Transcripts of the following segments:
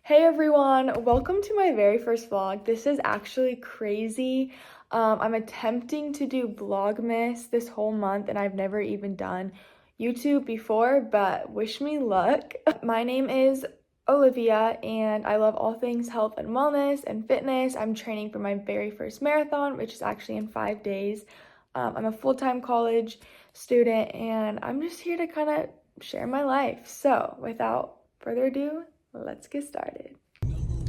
Hey everyone, welcome to my very first vlog. This is actually crazy. I'm attempting to do vlogmas this whole month and I've never even done YouTube before, but wish me luck. My name is Olivia and I love all things health and wellness and fitness. I'm training for my very first marathon, which is actually in 5 days. I'm a full-time college student and I'm just here to kind of share my life. So without further ado, let's get started.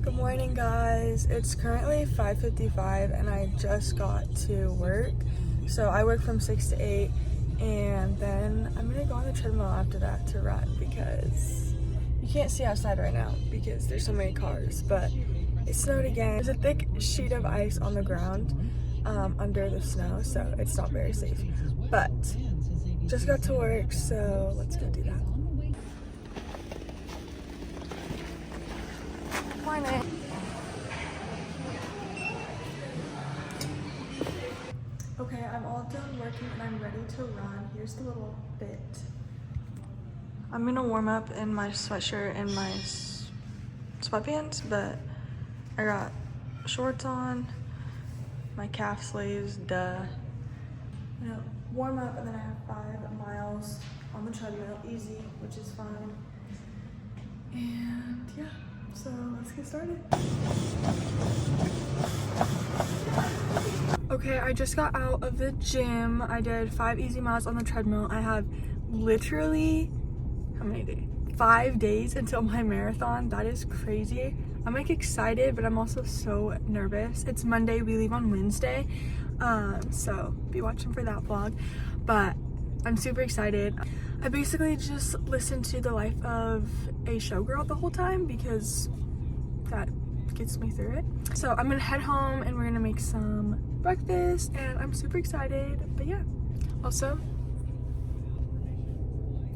Good morning, guys. It's currently 5:55 and I just got to work. So I work from 6 to 8 and then I'm gonna go on the treadmill after that to run because you can't see outside right now because there's so many cars, but it snowed again. There's a thick sheet of ice on the ground under the snow, so it's not very safe. But just got to work, so let's go do that. Morning. Okay, I'm all done working and I'm ready to run. Here's the little bit. I'm gonna warm up in my sweatshirt and my sweatpants, but I got shorts on, my calf sleeves, duh. You know, warm up and then I have 5 miles on the treadmill, easy, which is fun. And yeah. So let's get started. Okay, I just got out of the gym. I did 5 easy miles on the treadmill. I have literally, how many days? 5 days until my marathon. That is crazy. I'm like excited, but I'm also so nervous. It's Monday, we leave on Wednesday. So be watching for that vlog. But I'm super excited. I basically just listened to the life of a showgirl the whole time because that gets me through it. So I'm gonna head home and we're gonna make some breakfast and I'm super excited. But yeah, also,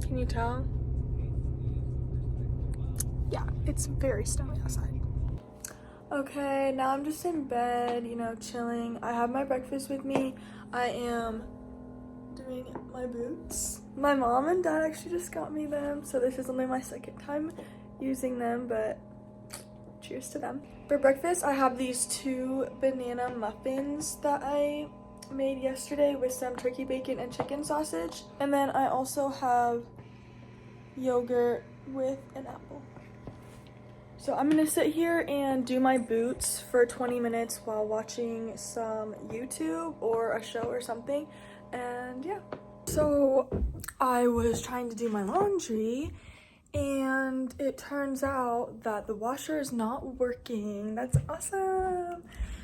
can you tell? Yeah, it's very snowy outside. Okay, now I'm just in bed, you know, chilling. I have my breakfast with me. I am doing my boots. My mom and dad actually just got me them, so this is only my second time using them, but cheers to them. For breakfast, I have these 2 banana muffins that I made yesterday with some turkey bacon and chicken sausage. And then I also have yogurt with an apple. So I'm gonna sit here and do my boots for 20 minutes while watching some YouTube or a show or something. And yeah. So I was trying to do my laundry and it turns out that the washer is not working. That's awesome.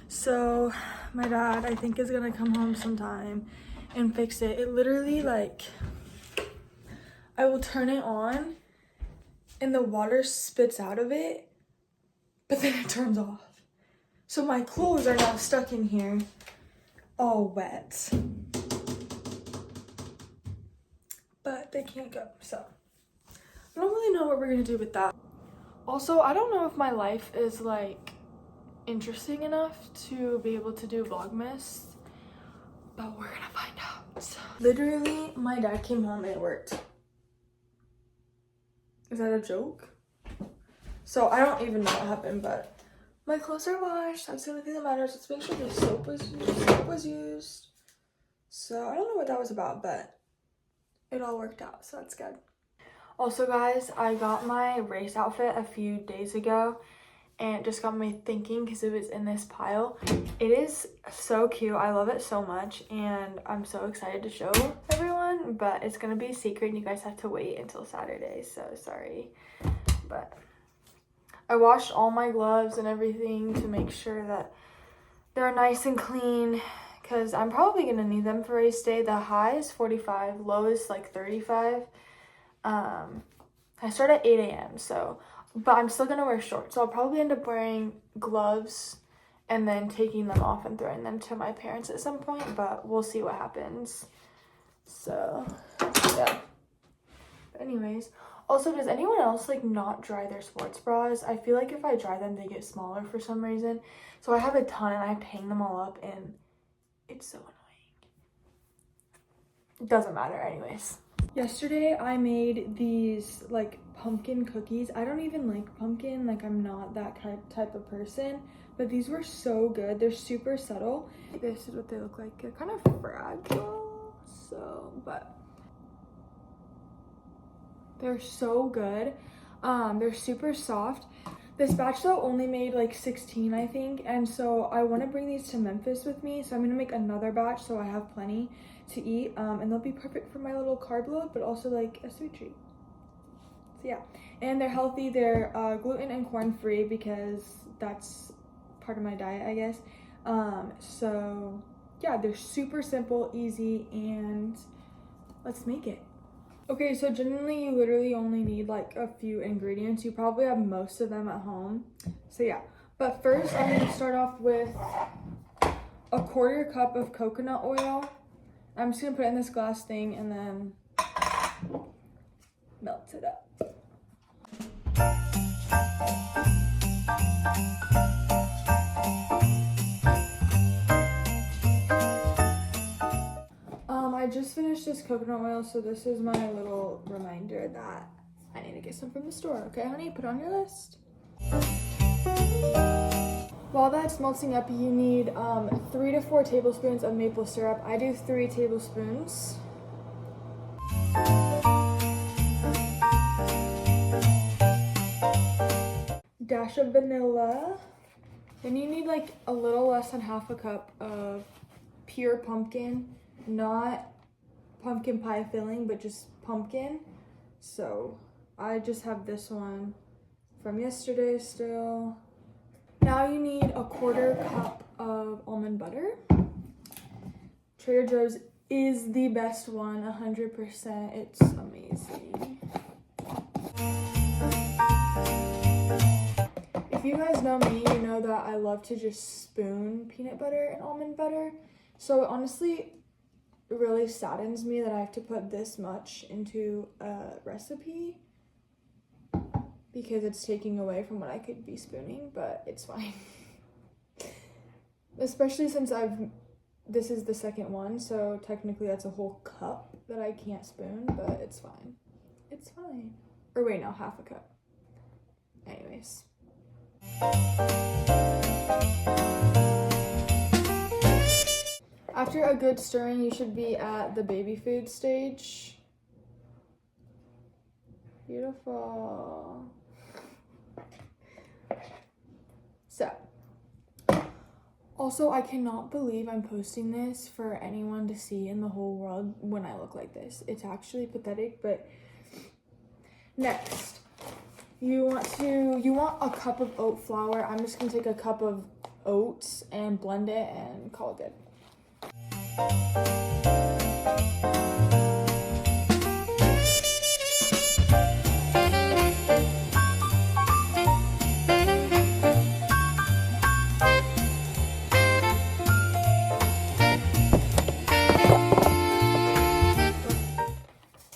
So my dad, I think, is gonna come home sometime and fix it. It literally, like, I will turn it on and the water spits out of it, but then it turns off. So my clothes are now stuck in here all wet. But they can't go, so I don't really know what we're gonna do with that. Also, I don't know if my life is like interesting enough to be able to do vlogmas, but we're gonna find out. So, literally, my dad came home and it worked. Is that a joke? So I don't even know what happened, but my clothes are washed. That's the only thing that matters. Let's make sure the soap was used. So I don't know what that was about, but it all worked out, so that's good. Also, guys, I got my race outfit a few days ago and it just got me thinking because it was in this pile. It is so cute. I love it so much and I'm so excited to show everyone, but it's gonna be a secret and you guys have to wait until Saturday, so sorry. But I washed all my gloves and everything to make sure that they're nice and clean because I'm probably gonna need them for race day. The high is 45, low is like 35. I start at 8 a.m. so, but I'm still gonna wear shorts, so I'll probably end up wearing gloves and then taking them off and throwing them to my parents at some point, but we'll see what happens. So yeah, but anyways, also, does anyone else like not dry their sports bras? I feel like if I dry them they get smaller for some reason, so I have a ton and I have to hang them all up and it's so annoying. It doesn't matter anyways. Yesterday I made these like pumpkin cookies. I don't even like pumpkin, like I'm not that type of person, but these were so good. They're super subtle. This is what they look like. They're kind of fragile, but they're so good. They're super soft. This batch though only made like 16, I think, and so I want to bring these to Memphis with me, so I'm gonna make another batch so I have plenty to eat, and they'll be perfect for my little carb load, but also like a sweet treat. So yeah, and they're healthy. They're gluten and corn free because that's part of my diet, I guess. So yeah, they're super simple, easy, and let's make it. Okay, so generally you literally only need like a few ingredients. You probably have most of them at home. So yeah, but first I'm gonna start off with a 1/4 cup of coconut oil. I'm just gonna put it in this glass thing and then melt it up. I just finished this coconut oil, so this is my little reminder that I need to get some from the store. Okay, honey, put it on your list. While that's melting up, you need 3 to 4 tablespoons of maple syrup. I do 3 tablespoons. Dash of vanilla. Then you need like a little less than 1/2 cup of pure pumpkin, not pumpkin pie filling, but just pumpkin. So I just have this one from yesterday still. Now you need a 1/4 cup of almond butter. Trader Joe's is the best one, 100%. It's amazing. If you guys know me, you know that I love to just spoon peanut butter and almond butter. So honestly, it really saddens me that I have to put this much into a recipe because it's taking away from what I could be spooning, but it's fine. Especially since this is the second one, so technically that's a whole cup that I can't spoon, but it's fine. It's fine. Or wait, no, 1/2 cup. Anyways. After a good stirring, you should be at the baby food stage. Beautiful. So, also, I cannot believe I'm posting this for anyone to see in the whole world when I look like this. It's actually pathetic, but next, you want a cup of oat flour. I'm just gonna take a cup of oats and blend it and call it good.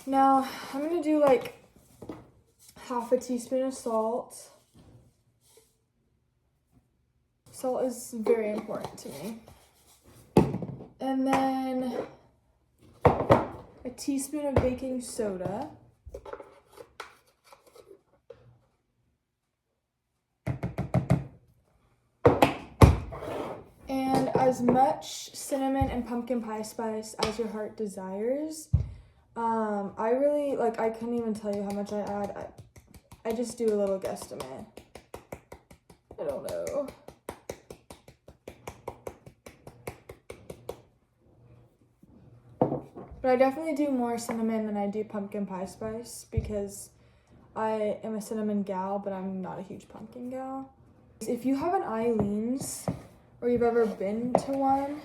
Now, I'm gonna do like 1/2 teaspoon of salt. Salt is very important to me. And then a teaspoon of baking soda. And as much cinnamon and pumpkin pie spice as your heart desires. I really, I couldn't even tell you how much I add. I just do a little guesstimate. I don't know. But I definitely do more cinnamon than I do pumpkin pie spice because I am a cinnamon gal, but I'm not a huge pumpkin gal. If you have an Eileen's or you've ever been to one,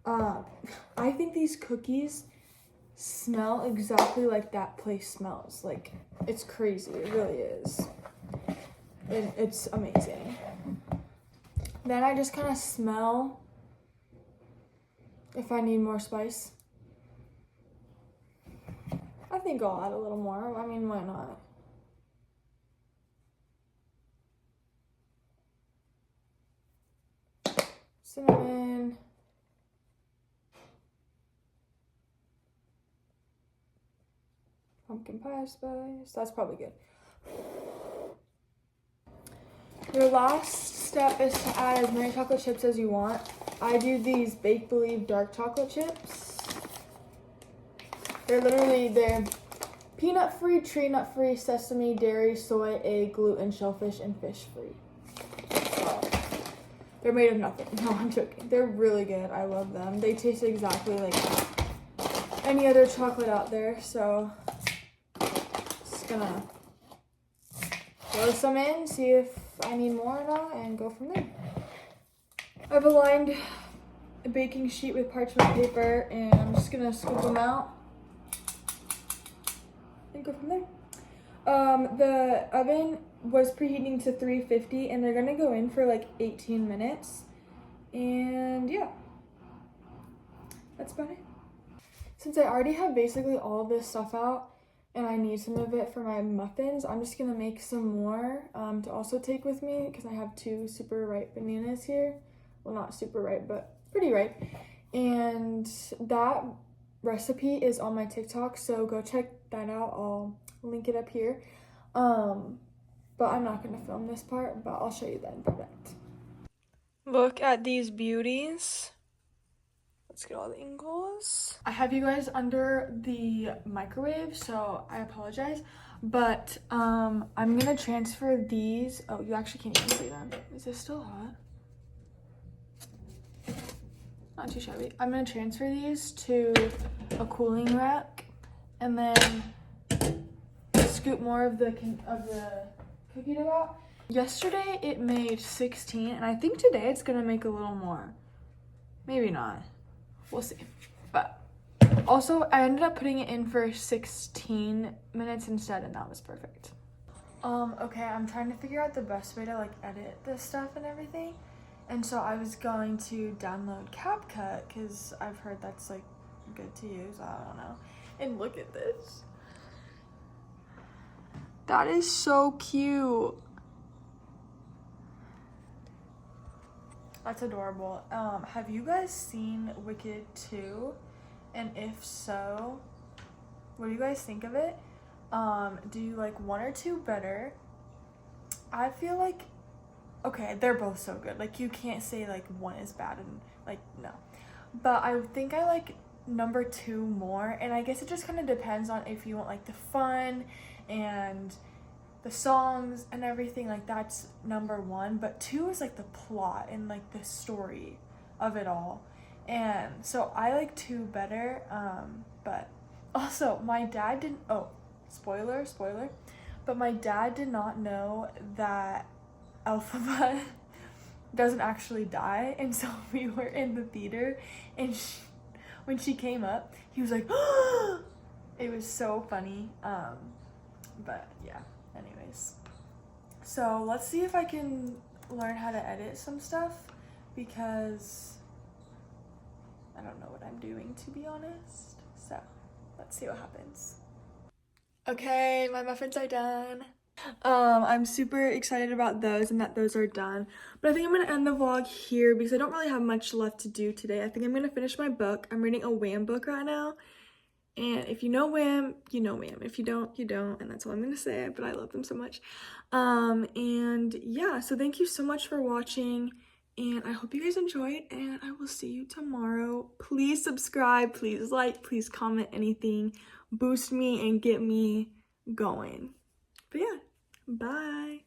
I think these cookies smell exactly like that place smells. Like, it's crazy. It really is. It's amazing. Then I just kind of smell if I need more spice. I think I'll add a little more. I mean, why not? Cinnamon. pumpkin pie spice. That's probably good. Your last step is to add as many chocolate chips as you want. I do these Bake Believe dark chocolate chips. They're peanut free, tree nut free, sesame, dairy, soy, egg, gluten, shellfish, and fish free. So, they're made of nothing. No, I'm joking. They're really good. I love them. They taste exactly like any other chocolate out there. So just gonna throw some in, see if I need more or not, and go from there. I've aligned a baking sheet with parchment paper, and I'm just gonna scoop them out and go from there. The oven was preheating to 350, and they're gonna go in for like 18 minutes. And yeah, that's about it. Since I already have basically all of this stuff out and I need some of it for my muffins, I'm just gonna make some more to also take with me, because I have 2 super ripe bananas here. Well, not super ripe, but pretty ripe. And that recipe is on my TikTok, so go check that out. I'll link it up here. But I'm not gonna film this part, but I'll show you the end product. Look at these beauties. Let's get all the angles. I have you guys under the microwave, so I apologize. But I'm gonna transfer these. Oh, you actually can't even see them. Is this still hot? Not too shabby. I'm gonna transfer these to a cooling rack and then scoop more of the cookie dough out. Yesterday it made 16, and I think today it's gonna make a little more. Maybe not. We'll see. But also, I ended up putting it in for 16 minutes instead, and that was perfect. Okay, I'm trying to figure out the best way to like edit this stuff and everything. And so I was going to download CapCut, because I've heard that's like good to use. I don't know. And look at this. That is so cute. That's adorable. Have you guys seen Wicked 2? And if so, what do you guys think of it? Do you like 1 or 2 better? I feel like, okay, they're both so good. Like, you can't say like 1 is bad and like, no. But I think I like number 2 more, and I guess it just kind of depends on if you want like the fun and the songs and everything. Like, that's number 1, but 2 is like the plot and like the story of it all. And so I like 2 better. But also my dad didn't, oh, spoiler, but my dad did not know that Elphaba doesn't actually die. And so we were in the theater, and when she came up, he was like, oh! It was so funny. But yeah, anyways, so let's see if I can learn how to edit some stuff, because I don't know what I'm doing, to be honest. So let's see what happens. Okay, my muffins are done. I'm super excited about those and that those are done. But I think I'm gonna end the vlog here, because I don't really have much left to do today. I think I'm gonna finish my book. I'm reading a Wham book right now. And if you know Wham, you know Wham. If you don't, you don't. And that's all I'm gonna say, but I love them so much. And yeah, so thank you so much for watching. And I hope you guys enjoyed, and I will see you tomorrow. Please subscribe, please like, please comment, anything. Boost me and get me going. But yeah, bye.